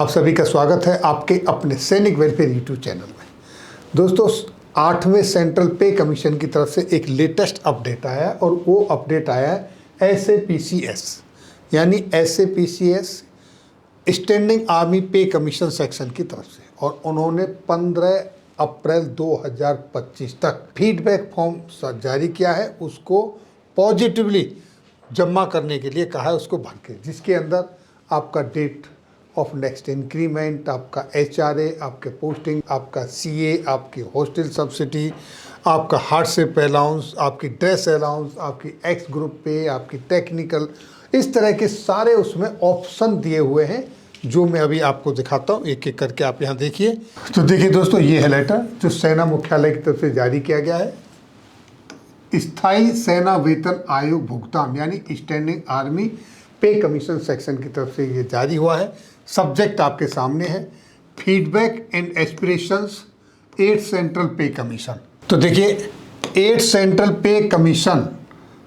आप सभी का स्वागत है आपके अपने सैनिक वेलफेयर यूट्यूब चैनल में। दोस्तों, 8वें सेंट्रल पे कमीशन की तरफ से एक लेटेस्ट अपडेट आया है और वो अपडेट आया है SAPCS यानी SAPCS स्टैंडिंग आर्मी पे कमीशन सेक्शन की तरफ से, और उन्होंने 15 अप्रैल 2025 तक फीडबैक फॉर्म जारी किया है। उसको पॉजिटिवली जमा करने के लिए कहा है, उसको भर के, जिसके अंदर आपका डेट ऑफ नेक्स्ट इंक्रीमेंट, आपका HRA, आपके पोस्टिंग, आपका CA, आपकी हॉस्टल सब्सिडी, आपका हार्डशिप अलाउंस, आपकी ड्रेस अलाउंस, आपकी एक्स ग्रुप पे, आपकी टेक्निकल, इस तरह के सारे उसमें ऑप्शन दिए हुए हैं, जो मैं अभी आपको दिखाता हूँ एक एक करके। आप यहाँ देखिए। तो देखिए दोस्तों, ये है लेटर जो सेना मुख्यालय की तरफ से जारी किया गया है। स्थायी सेना वेतन आयोग भुगतान यानी स्टैंडिंग आर्मी पे कमीशन सेक्शन की तरफ से ये जारी हुआ है। सब्जेक्ट आपके सामने है, फीडबैक एंड एस्पिरेशंस 8 सेंट्रल पे कमीशन। तो देखिए, 8 सेंट्रल पे कमीशन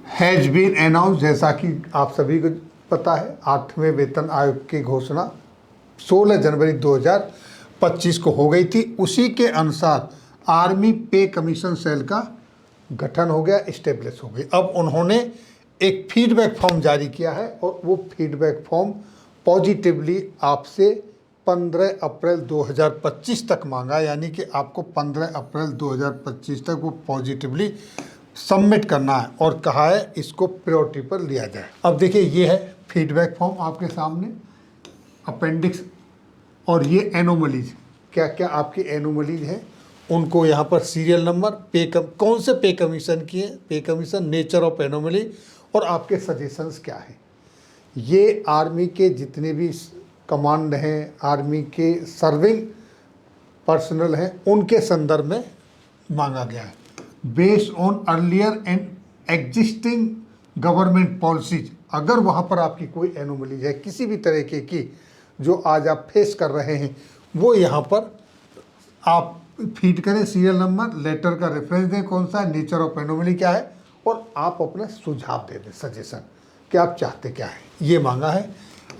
हैज बीन अनाउंस, जैसा कि आप सभी को पता है, 8वें वेतन आयोग की घोषणा 16 जनवरी 2025 को हो गई थी। उसी के अनुसार आर्मी पे कमीशन सेल का गठन हो गया, इस्टेब्लिश हो गई। अब उन्होंने एक फीडबैक फॉर्म जारी किया है और वो फीडबैक फॉर्म पॉजिटिवली आपसे 15 अप्रैल 2025 तक मांगा, यानी कि आपको 15 अप्रैल 2025 तक वो पॉजिटिवली सबमिट करना है और कहा है इसको प्रायोरिटी पर लिया जाए। अब देखिए, ये है फीडबैक फॉर्म आपके सामने, अपेंडिक्स, और ये एनोमलीज, क्या क्या आपकी एनोमलीज हैं उनको यहाँ पर सीरियल नंबर, कौन से पे कमीशन की है, पे कमीशन, नेचर ऑफ एनोमली, और आपके सजेशंस क्या हैं। ये आर्मी के जितने भी कमांड हैं, आर्मी के सर्विंग पर्सनल हैं, उनके संदर्भ में मांगा गया है। Based on earlier and existing government policies, अगर वहाँ पर आपकी कोई एनोमलीज है किसी भी तरीके की जो आज आप फेस कर रहे हैं, वो यहाँ पर आप फीड करें, सीरियल नंबर, लेटर का रेफरेंस दें कौन सा है, नेचर ऑफ एनोमली क्या है, और आप अपना सुझाव दे दें, सजेशन कि आप चाहते क्या है। ये मांगा है।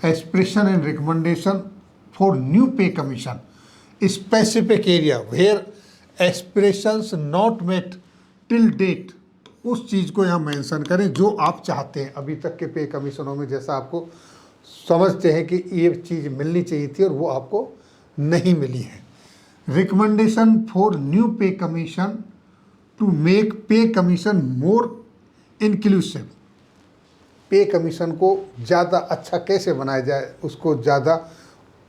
Aspiration and recommendation for new pay commission, specific area where aspirations not met till date, उस चीज़ को यहाँ मेंशन करें जो आप चाहते हैं। अभी तक के पे कमीशनों में जैसा आपको समझते हैं कि ये चीज़ मिलनी चाहिए थी और वो आपको नहीं मिली है। Recommendation for new pay commission to make पे कमीशन मोर इंक्लूसिव, पे कमीशन को ज़्यादा अच्छा कैसे बनाया जाए, उसको ज़्यादा,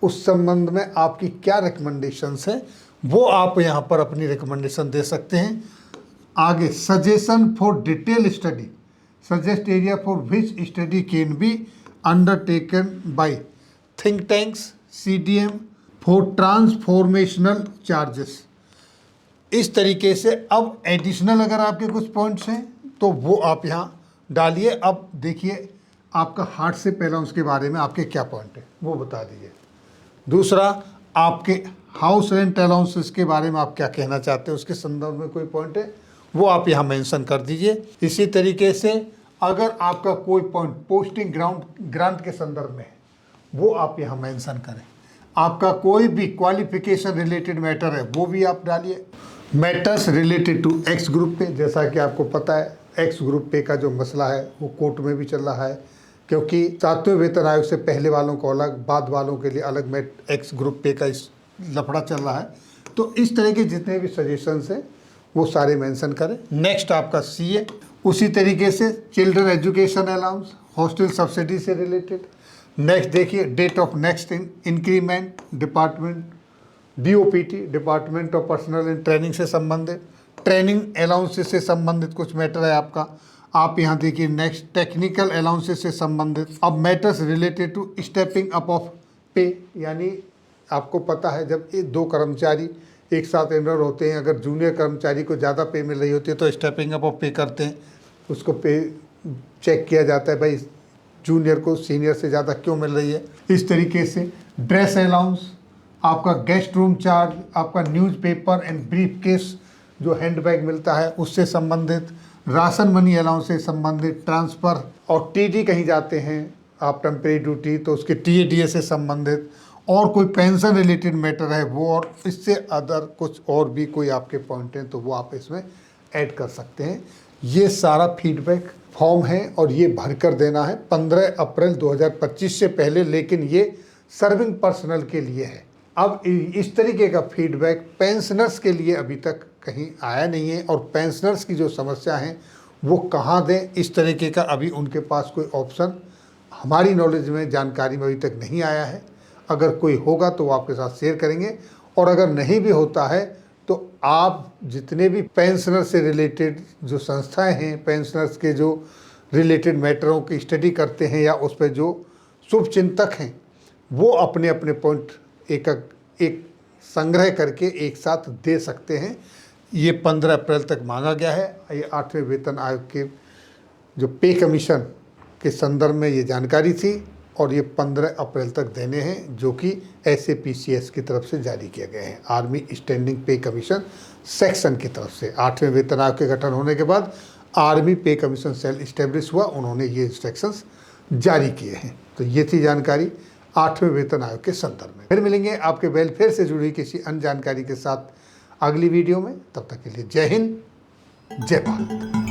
उस संबंध में आपकी क्या रिकमेंडेशंस हैं, वो आप यहाँ पर अपनी रिकमेंडेशन दे सकते हैं। आगे, suggestion for detail study, suggest area for which study can be undertaken by think tanks, CDM for transformational charges. इस तरीके से अब एडिशनल अगर आपके कुछ पॉइंट्स हैं तो वो आप यहाँ डालिए। अब देखिए, आपका हार्डशिप अलाउंस के बारे में आपके क्या पॉइंट है वो बता दीजिए। दूसरा, आपके हाउस रेंट अलाउंसेस के बारे में आप क्या कहना चाहते हैं, उसके संदर्भ में कोई पॉइंट है वो आप यहाँ मेंशन कर दीजिए। इसी तरीके से अगर आपका कोई पॉइंट पोस्टिंग ग्रांट के संदर्भ में है वो आप यहाँ मेंशन करें। आपका कोई भी क्वालिफिकेशन रिलेटेड मैटर है वो भी आप डालिए। Matters related to X group pay, जैसा कि आपको पता है एक्स ग्रुप पे का जो मसला है वो कोर्ट में भी चल रहा है, क्योंकि 7वें वेतन आयोग से पहले वालों को अलग, बाद वालों के लिए अलग एक्स ग्रुप पे का इस लफड़ा चल रहा है। तो इस तरह के जितने भी सजेशंस हैं वो सारे मेंशन करें। नेक्स्ट आपका CA, उसी तरीके से children education allowance, hostel subsidy से रिलेटेड। नेक्स्ट देखिए, date of next increment, department DOPT, department of personnel and training से संबंधित, ट्रेनिंग अलाउंसेस से संबंधित कुछ मैटर है आपका। आप यहाँ देखिए, नेक्स्ट टेक्निकल अलाउंसेस से संबंधित। अब matters related to stepping up of pay, यानी आपको पता है जब ये 2 कर्मचारी एक साथ एनरोल होते हैं, अगर जूनियर कर्मचारी को ज़्यादा पे मिल रही होती है तो स्टेपिंग अप ऑफ पे करते हैं, उसको पे चेक किया जाता है, भाई जूनियर को सीनियर से ज़्यादा क्यों मिल रही है। इस तरीके से ड्रेस अलाउंस, आपका गेस्ट रूम चार्ज, आपका न्यूज़पेपर एंड ब्रीफ केस जो हैंडबैग मिलता है उससे संबंधित, राशन मनी अलाउंस से संबंधित, ट्रांसफ़र, और TD कहीं जाते हैं आप टेम्परेरी ड्यूटी तो उसके TADA से संबंधित, और कोई पेंशन रिलेटेड मैटर है वो, और इससे अदर कुछ और भी कोई आपके पॉइंट हैं तो वो आप इसमें ऐड कर सकते हैं। ये सारा फीडबैक फॉर्म है और ये भर कर देना है 15 अप्रैल 2025 से पहले, लेकिन ये सर्विंग पर्सनल के लिए है। अब इस तरीके का फीडबैक पेंशनर्स के लिए अभी तक कहीं आया नहीं है, और पेंशनर्स की जो समस्या है वो कहाँ दें, इस तरीके का अभी उनके पास कोई ऑप्शन हमारी नॉलेज में, जानकारी में अभी तक नहीं आया है। अगर कोई होगा तो वो आपके साथ शेयर करेंगे, और अगर नहीं भी होता है तो आप जितने भी पेंशनर से रिलेटेड जो संस्थाएं हैं, पेंशनर्स के जो रिलेटेड मैटरों की स्टडी करते हैं या उस पर जो शुभ चिंतक हैं, वो अपने अपने पॉइंट एक संग्रह करके एक साथ दे सकते हैं। ये 15 अप्रैल तक मांगा गया है। ये 8वें वेतन आयोग के जो पे कमीशन के संदर्भ में ये जानकारी थी, और ये 15 अप्रैल तक देने हैं, जो कि SAPCS की तरफ से जारी किए गए हैं, आर्मी स्टैंडिंग पे कमीशन सेक्शन की तरफ से। 8वें वेतन आयोग के गठन होने के बाद आर्मी पे कमीशन सेल इस्टेब्लिश हुआ, उन्होंने ये इंस्ट्रक्शंस जारी किए हैं। तो ये थी जानकारी 8वें वेतन आयोग के संदर्भ में। फिर मिलेंगे आपके वेलफेयर से जुड़ी किसी अन्य जानकारी के साथ अगली वीडियो में। तब तक के लिए जय हिंद, जय भारत।